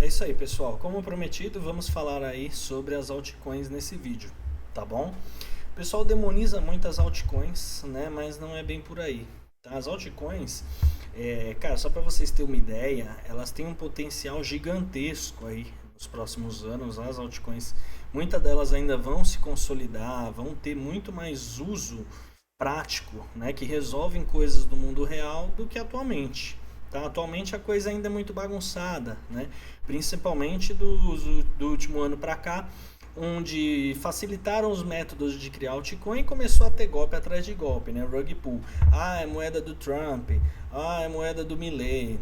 isso aí, pessoal. Como prometido, vamos falar aí sobre as altcoins nesse vídeo, tá bom? O pessoal demoniza muito as altcoins, né? Mas não é bem por aí. Tá? As altcoins, cara, só para vocês terem uma ideia, elas têm um potencial gigantesco aí nos próximos anos. As altcoins, muitas delas ainda vão se consolidar, vão ter muito mais uso prático, né? Que resolvem coisas do mundo real do que atualmente. Tá? Atualmente a coisa ainda é muito bagunçada, né? Principalmente do último ano para cá, onde facilitaram os métodos de criar altcoin e começou a ter golpe atrás de golpe, né? Rug pull. Ah, é moeda do Trump. Ah, é moeda do Milei.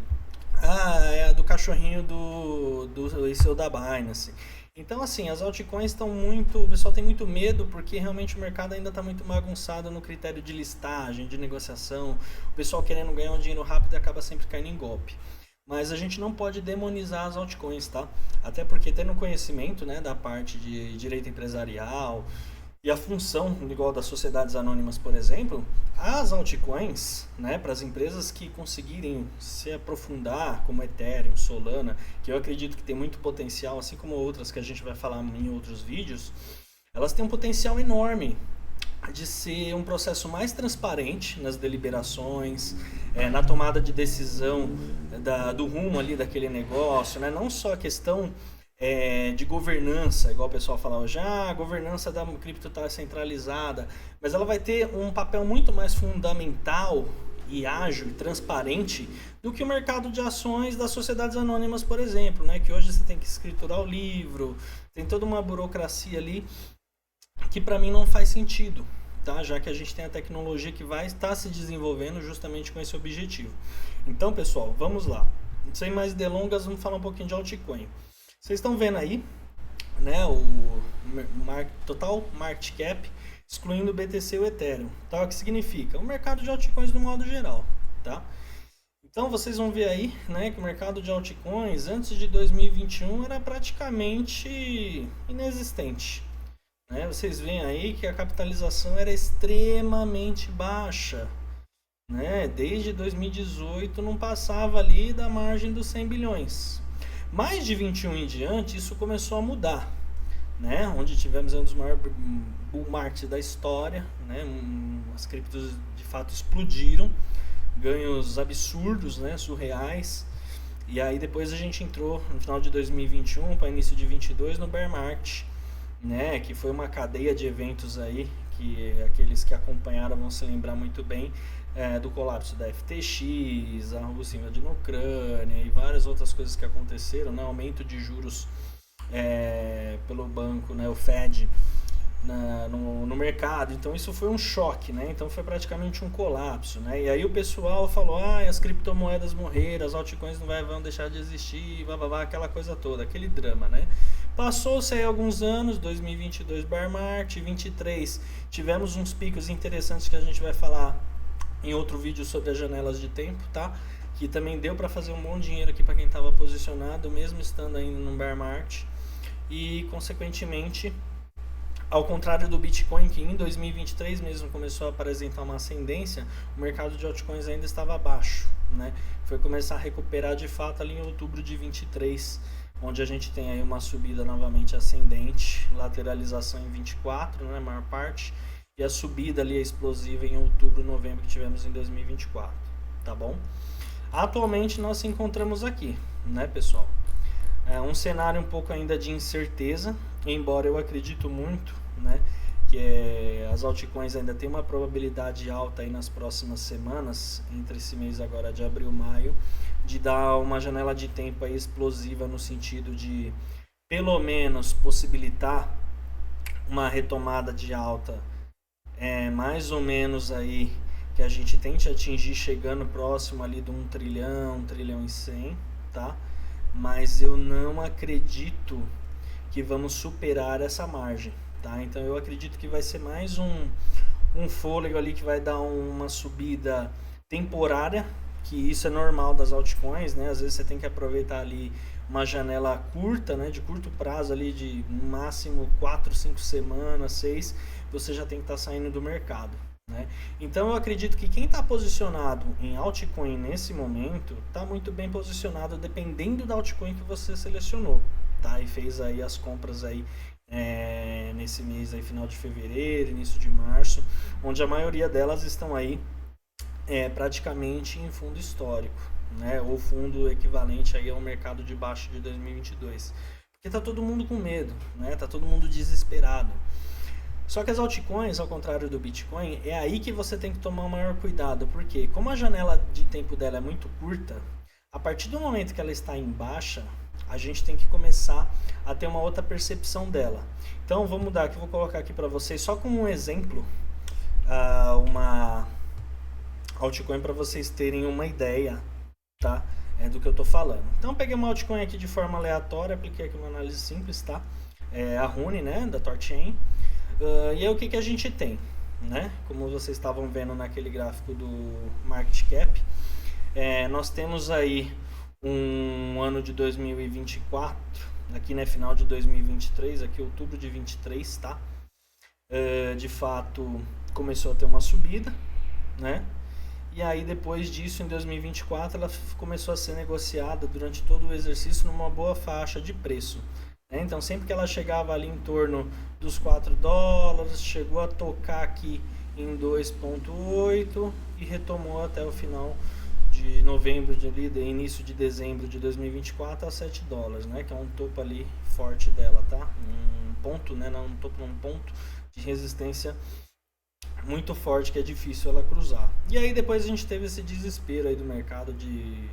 Ah, é a do cachorrinho do ICO da Binance. Então, assim, as altcoins estão muito... O pessoal tem muito medo porque realmente o mercado ainda está muito bagunçado no critério de listagem, de negociação. O pessoal querendo ganhar um dinheiro rápido acaba sempre caindo em golpe. Mas a gente não pode demonizar as altcoins, tá? Até porque tendo conhecimento, né, da parte de direito empresarial e a função, igual das sociedades anônimas, por exemplo, as altcoins, né, para as empresas que conseguirem se aprofundar, como Ethereum, Solana, que eu acredito que tem muito potencial, assim como outras que a gente vai falar em outros vídeos, elas têm um potencial enorme de ser um processo mais transparente nas deliberações, na tomada de decisão do rumo ali daquele negócio, né? Não só a questão de governança, igual o pessoal fala hoje, a governança da cripto está centralizada, mas ela vai ter um papel muito mais fundamental e ágil e transparente do que o mercado de ações das sociedades anônimas, por exemplo, né? Que hoje você tem que escriturar o livro, tem toda uma burocracia ali que para mim não faz sentido, tá? Já que a gente tem a tecnologia que vai estar se desenvolvendo justamente com esse objetivo. Então, pessoal, vamos lá. Sem mais delongas, vamos falar um pouquinho de altcoin. Vocês estão vendo aí, né, o total market cap, excluindo o BTC e o Ethereum. Tá? O que significa? O mercado de altcoins no modo geral, tá? Então vocês vão ver aí, né, que o mercado de altcoins antes de 2021 era praticamente inexistente. Né? Vocês veem aí que a capitalização era extremamente baixa. Né? Desde 2018 não passava ali da margem dos 100 bilhões. Mais de 21 em diante, isso começou a mudar, né? Onde tivemos um dos maiores bull markets da história, né? As criptos de fato explodiram, ganhos absurdos, né? Surreais. E aí depois a gente entrou no final de 2021 para início de 2022 no bear market, né? Que foi uma cadeia de eventos aí que aqueles que acompanharam vão se lembrar muito bem. Do colapso da FTX, a Rússia invadindo a Ucrânia e várias outras coisas que aconteceram, né? Aumento de juros pelo banco, né? O Fed no mercado. Então isso foi um choque, né? Então foi praticamente um colapso, né? E aí o pessoal falou, as criptomoedas morreram, as altcoins não vão deixar de existir, aquela coisa toda, aquele drama, né? Passou-se aí alguns anos, 2022 bear market, 2023 tivemos uns picos interessantes que a gente vai falar em outro vídeo sobre as janelas de tempo, tá? Que também deu para fazer um bom dinheiro aqui para quem estava posicionado, mesmo estando ainda no bear market. E, consequentemente, ao contrário do Bitcoin, que em 2023 mesmo começou a apresentar uma ascendência, o mercado de altcoins ainda estava abaixo, né? Foi começar a recuperar de fato ali em outubro de 23, onde a gente tem aí uma subida novamente ascendente, lateralização em 24, né, a maior parte, e a subida ali explosiva em outubro, novembro que tivemos em 2024, tá bom? Atualmente nós nos encontramos aqui, né, pessoal? É um cenário um pouco ainda de incerteza, embora eu acredito muito, né, que as altcoins ainda tem uma probabilidade alta aí nas próximas semanas, entre esse mês agora de abril e maio, de dar uma janela de tempo aí explosiva no sentido de, pelo menos, possibilitar uma retomada de alta mais ou menos aí que a gente tente atingir chegando próximo ali de 1 trilhão e 100, tá? Mas eu não acredito que vamos superar essa margem, tá? Então eu acredito que vai ser mais um fôlego ali que vai dar uma subida temporária, que isso é normal das altcoins, né? Às vezes você tem que aproveitar ali uma janela curta, né, de curto prazo ali de no máximo 4, 5 semanas, 6, você já tem que estar saindo do mercado, né? Então eu acredito que quem está posicionado em altcoin nesse momento está muito bem posicionado dependendo da altcoin que você selecionou, tá? E fez aí as compras aí nesse mês aí, final de fevereiro, início de março, onde a maioria delas estão aí praticamente em fundo histórico, né? Ou fundo equivalente aí ao mercado de baixo de 2022. Porque tá todo mundo com medo, né? Tá todo mundo desesperado. Só que as altcoins, ao contrário do Bitcoin, é aí que você tem que tomar o maior cuidado, porque como a janela de tempo dela é muito curta, a partir do momento que ela está em baixa, a gente tem que começar a ter uma outra percepção dela. Então vou mudar aqui, vou colocar aqui para vocês só como um exemplo, uma altcoin para vocês terem uma ideia, tá? Do que eu estou falando. Então peguei uma altcoin aqui de forma aleatória, apliquei aqui uma análise simples, tá? A Rune, né, da Thorchain. E aí o que a gente tem, né? Como vocês estavam vendo naquele gráfico do market cap, nós temos aí um ano de 2024, aqui né, final de 2023, aqui outubro de 23, tá? De fato começou a ter uma subida, né? E aí depois disso, em 2024, ela começou a ser negociada durante todo o exercício numa boa faixa de preço. Então sempre que ela chegava ali em torno dos 4 dólares, chegou a tocar aqui em 2,8 e retomou até o final de novembro, início de dezembro de 2024 a 7 dólares, né? Que é um topo ali forte dela, tá? Um ponto, né? Não um topo, um ponto de resistência muito forte que é difícil ela cruzar. E aí depois a gente teve esse desespero aí do mercado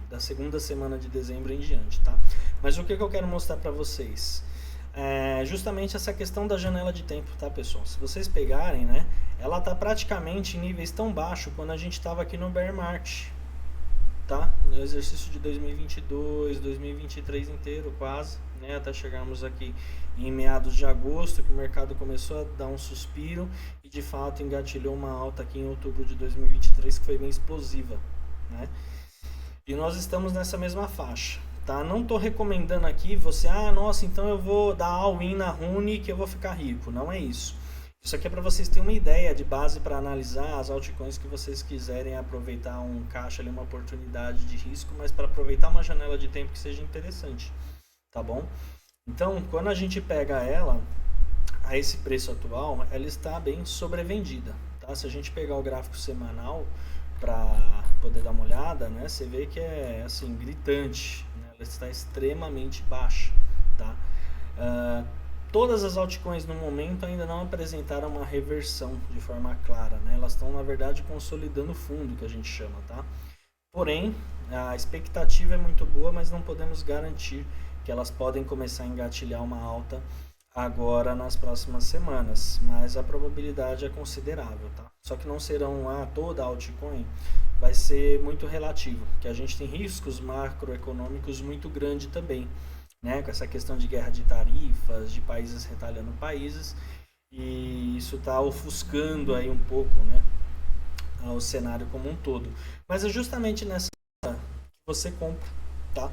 da segunda semana de dezembro em diante, tá? Mas o que eu quero mostrar para vocês é justamente essa questão da janela de tempo, tá, pessoal? Se vocês pegarem, né, ela tá praticamente em níveis tão baixos quando a gente estava aqui no bear market, tá? No exercício de 2022, 2023 inteiro quase, né? Até chegarmos aqui em meados de agosto, que o mercado começou a dar um suspiro e de fato engatilhou uma alta aqui em outubro de 2023 que foi bem explosiva, né? E nós estamos nessa mesma faixa, tá? Não estou recomendando aqui você, nossa, então eu vou dar all-in na Rune que eu vou ficar rico. Não é isso. Isso aqui é para vocês terem uma ideia de base para analisar as altcoins que vocês quiserem aproveitar um caixa ali, uma oportunidade de risco, mas para aproveitar uma janela de tempo que seja interessante, tá bom? Então, quando a gente pega ela a esse preço atual, ela está bem sobrevendida, tá? Se a gente pegar o gráfico semanal para poder dar uma olhada, né, você vê que é assim gritante, né? Ela está extremamente baixa, tá? Todas as altcoins no momento ainda não apresentaram uma reversão de forma clara, né? Elas estão na verdade consolidando o fundo, que a gente chama, tá? Porém, a expectativa é muito boa, mas não podemos garantir que elas podem começar a engatilhar uma alta agora nas próximas semanas, mas a probabilidade é considerável, tá? Só que não serão toda a altcoin, vai ser muito relativo, que a gente tem riscos macroeconômicos muito grandes também, né? Com essa questão de guerra de tarifas, de países retalhando países, e isso está ofuscando aí um pouco, né, o cenário como um todo. Mas é justamente nessa que você compra, tá?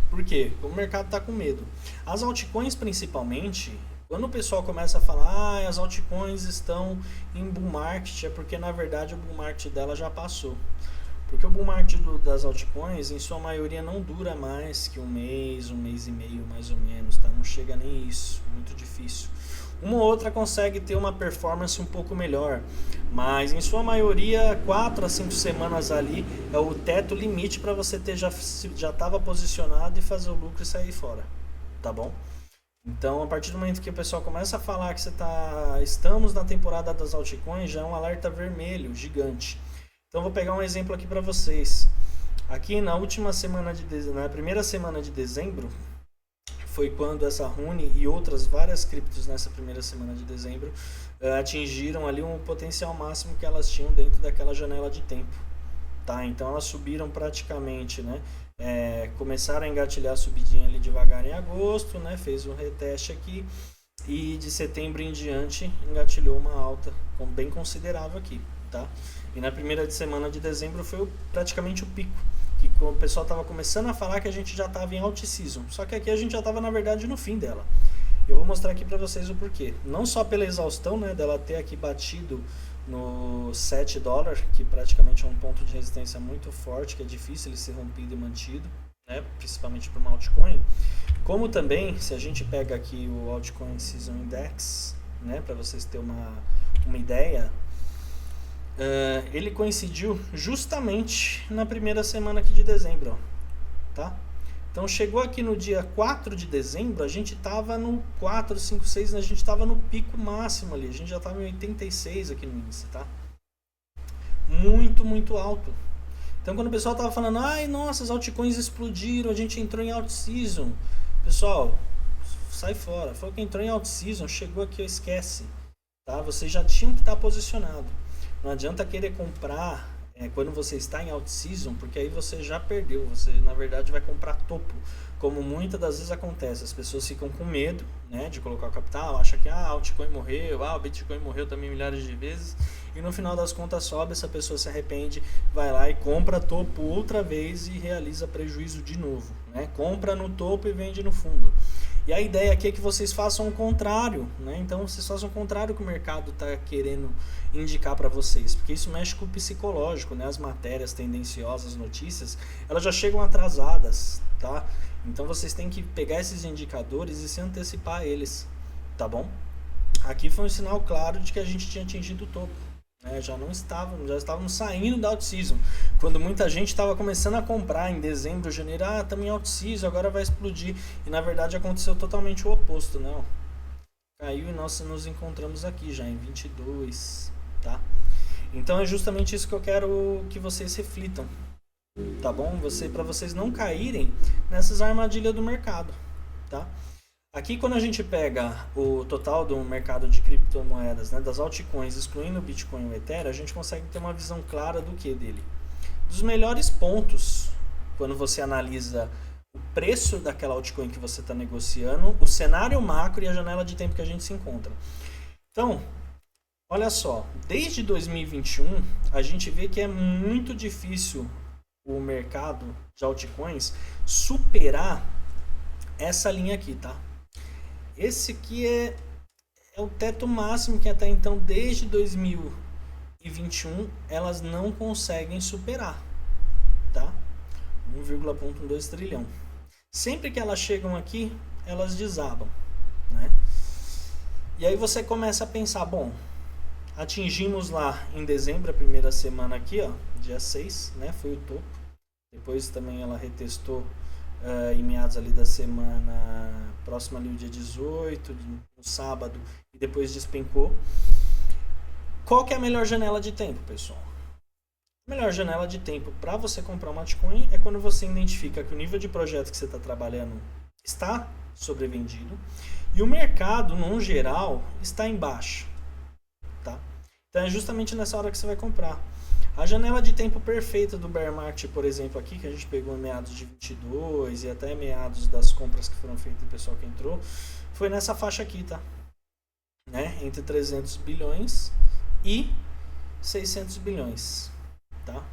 Por quê? O mercado está com medo. As altcoins principalmente, quando o pessoal começa a falar as altcoins estão em bull market, é porque na verdade o bull market dela já passou. Porque o bull market das altcoins, em sua maioria, não dura mais que um mês e meio, mais ou menos, tá? Não chega nem isso, muito difícil. Uma ou outra consegue ter uma performance um pouco melhor, mas em sua maioria, 4 a 5 semanas ali é o teto limite para você ter já estava posicionado e fazer o lucro e sair fora, tá bom? Então, a partir do momento que o pessoal começa a falar que estamos na temporada das altcoins, já é um alerta vermelho gigante. Então vou pegar um exemplo aqui para vocês. Aqui na última semana na primeira semana de dezembro, foi quando essa Rune e outras várias criptos nessa primeira semana de dezembro atingiram ali um potencial máximo que elas tinham dentro daquela janela de tempo, tá? Então elas subiram praticamente, né? Começaram a engatilhar a subidinha ali devagar em agosto, né? Fez um reteste aqui e de setembro em diante engatilhou uma alta bem considerável aqui, tá? E na primeira semana de dezembro foi praticamente o pico, que o pessoal estava começando a falar que a gente já estava em alt-season, só que aqui a gente já estava na verdade no fim dela. Eu vou mostrar aqui para vocês o porquê. Não só pela exaustão, né, dela ter aqui batido no $7, que praticamente é um ponto de resistência muito forte, que é difícil ele ser rompido e mantido, né? Principalmente para uma altcoin. Como também, se a gente pega aqui o Altcoin Season Index, né, para vocês terem uma ideia, ele coincidiu justamente na primeira semana aqui de dezembro, ó, tá? Então chegou aqui no dia 4 de dezembro, a gente estava no 4, 5, 6, a gente estava no pico máximo ali, a gente já estava em 86 aqui no índice, tá? Muito, muito alto. Então quando o pessoal estava falando, ai nossa, as altcoins explodiram, a gente entrou em alt season, pessoal, sai fora. Falou que entrou em alt season, chegou aqui, esquece, tá? Vocês já tinham que estar posicionado. Não adianta querer comprar quando você está em alt season, porque aí você já perdeu. Você na verdade vai comprar topo, como muitas das vezes acontece. As pessoas ficam com medo, né, de colocar o capital, acham que a altcoin morreu, o Bitcoin morreu também milhares de vezes, e no final das contas sobe, essa pessoa se arrepende, vai lá e compra topo outra vez e realiza prejuízo de novo, né? Compra no topo e vende no fundo. E a ideia aqui é que vocês façam o contrário, né? Então vocês façam o contrário que o mercado está querendo indicar para vocês, porque isso mexe com o psicológico, né? As matérias tendenciosas, notícias, elas já chegam atrasadas, tá? Então vocês têm que pegar esses indicadores e se antecipar a eles, tá bom? Aqui foi um sinal claro de que a gente tinha atingido o topo. Já estávamos saindo da out-season, quando muita gente estava começando a comprar em dezembro, janeiro, estamos em out-season, agora vai explodir, e na verdade aconteceu totalmente o oposto, né? Caiu e nós nos encontramos aqui já em 22, tá? Então é justamente isso que eu quero que vocês reflitam, tá bom? Para vocês não caírem nessas armadilhas do mercado, tá? Aqui quando a gente pega o total do mercado de criptomoedas, né, das altcoins, excluindo o Bitcoin e o Ethereum, a gente consegue ter uma visão clara do que dele. Dos melhores pontos, quando você analisa o preço daquela altcoin que você está negociando, o cenário macro e a janela de tempo que a gente se encontra. Então, olha só, desde 2021, a gente vê que é muito difícil o mercado de altcoins superar essa linha aqui, tá? Esse aqui é o teto máximo que até então, desde 2021, elas não conseguem superar, tá? 1,12 trilhão. Sempre que elas chegam aqui, elas desabam, né? E aí você começa a pensar, bom, atingimos lá em dezembro, a primeira semana aqui, ó, dia 6, né? Foi o topo. Depois também ela retestou em meados ali da semana próxima ali o dia 18, no sábado, e depois despencou. Qual que é a melhor janela de tempo, pessoal? A melhor janela de tempo para você comprar uma altcoin é quando você identifica que o nível de projeto que você está trabalhando está sobrevendido e o mercado, no geral, está em baixa, tá? Então é justamente nessa hora que você vai comprar. A janela de tempo perfeita do bear market, por exemplo, aqui, que a gente pegou em meados de 22 e até meados das compras que foram feitas do pessoal que entrou, foi nessa faixa aqui, tá? Né? Entre 300 bilhões e 600 bilhões, tá?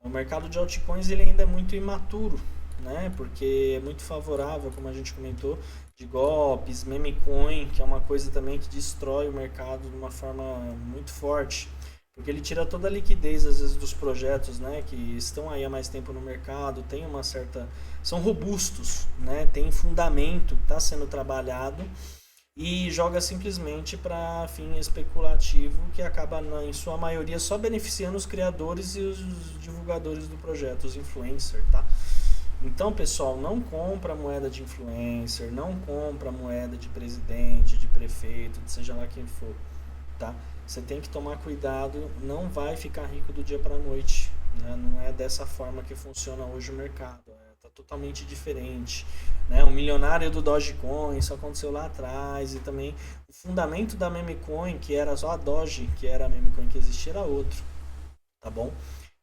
O mercado de altcoins ele ainda é muito imaturo, né? Porque é muito favorável, como a gente comentou, de golpes, meme coin, que é uma coisa também que destrói o mercado de uma forma muito forte. Porque ele tira toda a liquidez, às vezes, dos projetos, né, que estão aí há mais tempo no mercado, tem uma certa... são robustos, né, tem fundamento, está sendo trabalhado, e joga simplesmente para fim especulativo, que acaba, em sua maioria, só beneficiando os criadores e os divulgadores do projeto, os influencers, tá? Então, pessoal, não compra moeda de influencer, não compra moeda de presidente, de prefeito, seja lá quem for, tá? Você tem que tomar cuidado, não vai ficar rico do dia para a noite, né? Não é dessa forma que funciona hoje o mercado, está totalmente diferente, né? O milionário do Dogecoin, isso aconteceu lá atrás, e também o fundamento da memecoin, que era só a Doge, que era a memecoin que existia, era outro, tá bom?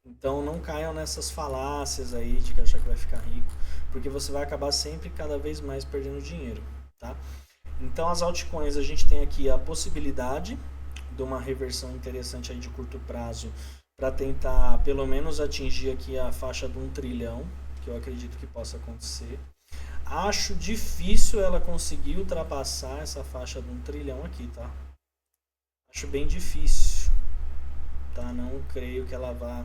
Então não caiam nessas falácias aí de que achar que vai ficar rico, porque você vai acabar sempre cada vez mais perdendo dinheiro, tá? Então as altcoins, a gente tem aqui a possibilidade de uma reversão interessante aí de curto prazo para tentar pelo menos atingir aqui a faixa de 1 trilhão, que eu acredito que possa acontecer. Acho difícil ela conseguir ultrapassar essa faixa de 1 trilhão aqui, tá? acho bem difícil, tá? Não creio que ela vá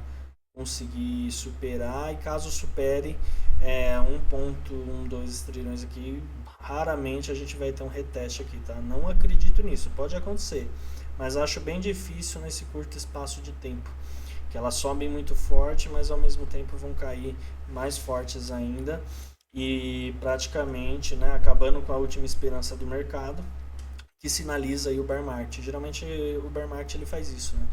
conseguir superar, e caso supere 1,12 trilhões aqui, raramente a gente vai ter um reteste aqui, tá? Não acredito nisso, pode acontecer, mas acho bem difícil nesse curto espaço de tempo, que elas sobem muito forte, mas ao mesmo tempo vão cair mais fortes ainda, e praticamente, né, acabando com a última esperança do mercado, que sinaliza aí o bear market. Geralmente o bear market ele faz isso, né?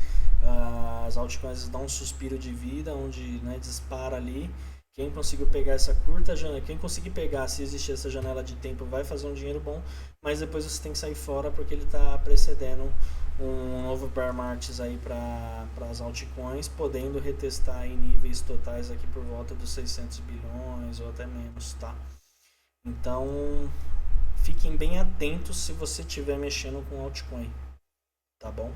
As altcoins dão um suspiro de vida, onde, né, dispara ali. Quem conseguiu pegar essa curta janela, quem conseguir pegar, se existir essa janela de tempo, vai fazer um dinheiro bom, mas depois você tem que sair fora porque ele está precedendo um novo bear market aí para as altcoins, podendo retestar em níveis totais aqui por volta dos 600 bilhões ou até menos, tá? Então, fiquem bem atentos se você estiver mexendo com altcoin, tá bom?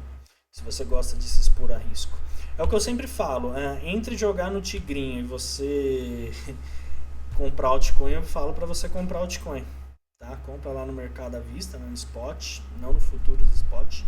Se você gosta de se expor a risco. É o que eu sempre falo, entre jogar no tigrinho e você comprar altcoin, eu falo para você comprar altcoin, tá? Compra lá no mercado à vista, no spot, não no futuros spot,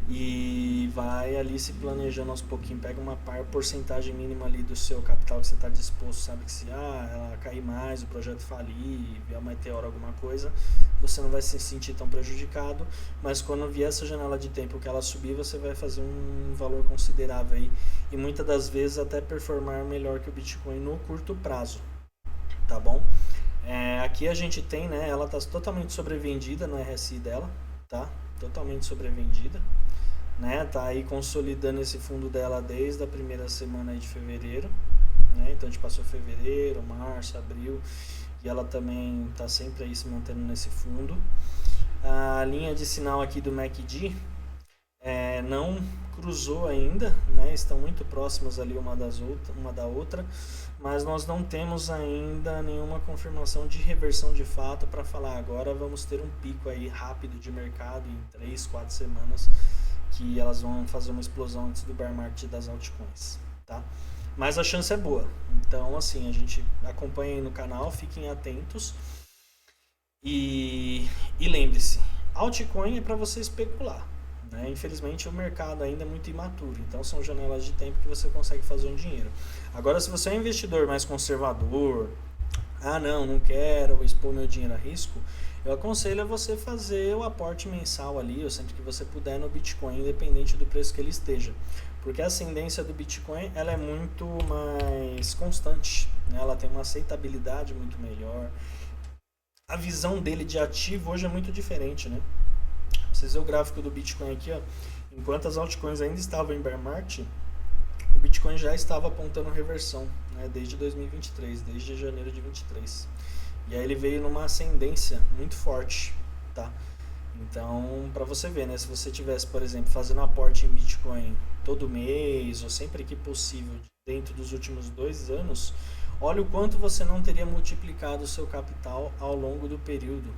e vai ali se planejando aos pouquinhos, pega uma porcentagem mínima ali do seu capital que você está disposto, sabe que se ela cair mais, o projeto falir, vier uma meteora, alguma coisa, você não vai se sentir tão prejudicado, mas quando vier essa janela de tempo que ela subir, você vai fazer um valor considerável aí, e muitas das vezes até performar melhor que o Bitcoin no curto prazo, tá bom? Aqui a gente tem, né, ela está totalmente sobrevendida no RSI dela, tá? Totalmente sobrevendida, né? Tá aí consolidando esse fundo dela desde a primeira semana aí de fevereiro, né? Então a gente passou fevereiro, março, abril, e ela também tá sempre aí se mantendo nesse fundo. A linha de sinal aqui do MACD não cruzou ainda, né? Estão muito próximas ali uma da outra, mas nós não temos ainda nenhuma confirmação de reversão de fato para falar agora vamos ter um pico aí rápido de mercado em 3, 4 semanas que elas vão fazer uma explosão antes do bear market das altcoins, tá? Mas a chance é boa, então assim, a gente acompanha aí no canal, fiquem atentos e lembre-se, altcoin é para você especular, né? Infelizmente o mercado ainda é muito imaturo, então são janelas de tempo que você consegue fazer um dinheiro. Agora, se você é um investidor mais conservador, não quero expor meu dinheiro a risco, eu aconselho a você fazer o aporte mensal ali, ou sempre que você puder, no Bitcoin, independente do preço que ele esteja. Porque a ascendência do Bitcoin ela é muito mais constante, né? Ela tem uma aceitabilidade muito melhor. A visão dele de ativo hoje é muito diferente, né? Vocês verem o gráfico do Bitcoin aqui, ó, enquanto as altcoins ainda estavam em bear market, o Bitcoin já estava apontando reversão, né, desde 2023, desde janeiro de 23. E aí ele veio numa ascendência muito forte, tá? Então, para você ver, né, se você tivesse, por exemplo, fazendo aporte em Bitcoin todo mês ou sempre que possível dentro dos últimos 2 anos, olha o quanto você não teria multiplicado o seu capital ao longo do período,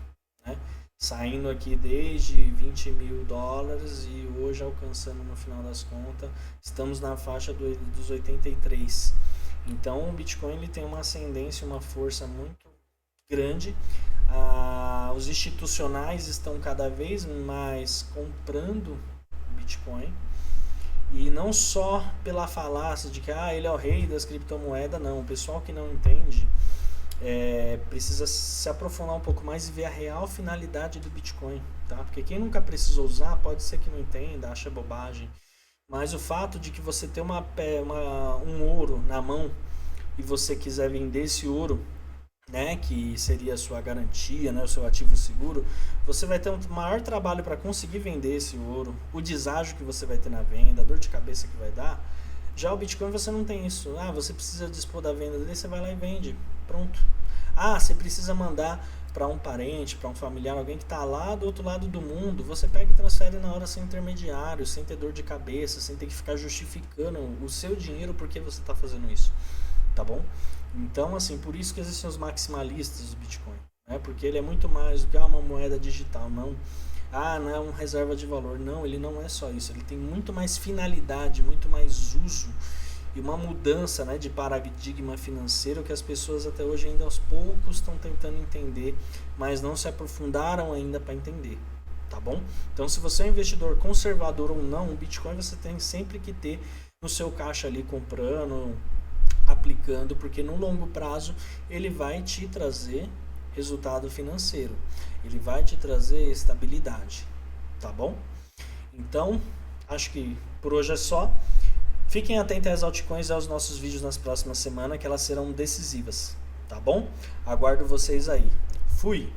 né? Saindo aqui desde 20 mil dólares e hoje alcançando no final das contas, estamos na faixa dos 83. Então o Bitcoin ele tem uma ascendência, uma força muito grande. Os institucionais estão cada vez mais comprando Bitcoin. E não só pela falácia de que ele é o rei das criptomoedas, não. O pessoal que não entende precisa se aprofundar um pouco mais e ver a real finalidade do Bitcoin, tá? Porque quem nunca precisou usar pode ser que não entenda, acha bobagem, mas o fato de que você ter um ouro na mão e você quiser vender esse ouro, né, que seria a sua garantia, né, o seu ativo seguro, você vai ter um maior trabalho para conseguir vender esse ouro, o deságio que você vai ter na venda, a dor de cabeça que vai dar. Já o Bitcoin você não tem isso. Você precisa dispor da venda dele, você vai lá e vende. Pronto. Você precisa mandar para um parente, para um familiar, alguém que está lá do outro lado do mundo, você pega e transfere na hora sem intermediário, sem ter dor de cabeça, sem ter que ficar justificando o seu dinheiro porque você está fazendo isso. Tá bom? Então, assim, por isso que existem os maximalistas do Bitcoin, né? Porque ele é muito mais do que uma moeda digital, não é uma reserva de valor. Não, ele não é só isso. Ele tem muito mais finalidade, muito mais uso e uma mudança, né, de paradigma financeiro que as pessoas até hoje ainda aos poucos estão tentando entender, mas não se aprofundaram ainda para entender, tá bom? Então, se você é um investidor conservador ou não, o Bitcoin você tem sempre que ter no seu caixa ali comprando, aplicando, porque no longo prazo ele vai te trazer resultado financeiro, ele vai te trazer estabilidade, tá bom? Então, acho que por hoje é só. Fiquem atentos às altcoins e aos nossos vídeos nas próximas semanas, que elas serão decisivas, tá bom? Aguardo vocês aí. Fui!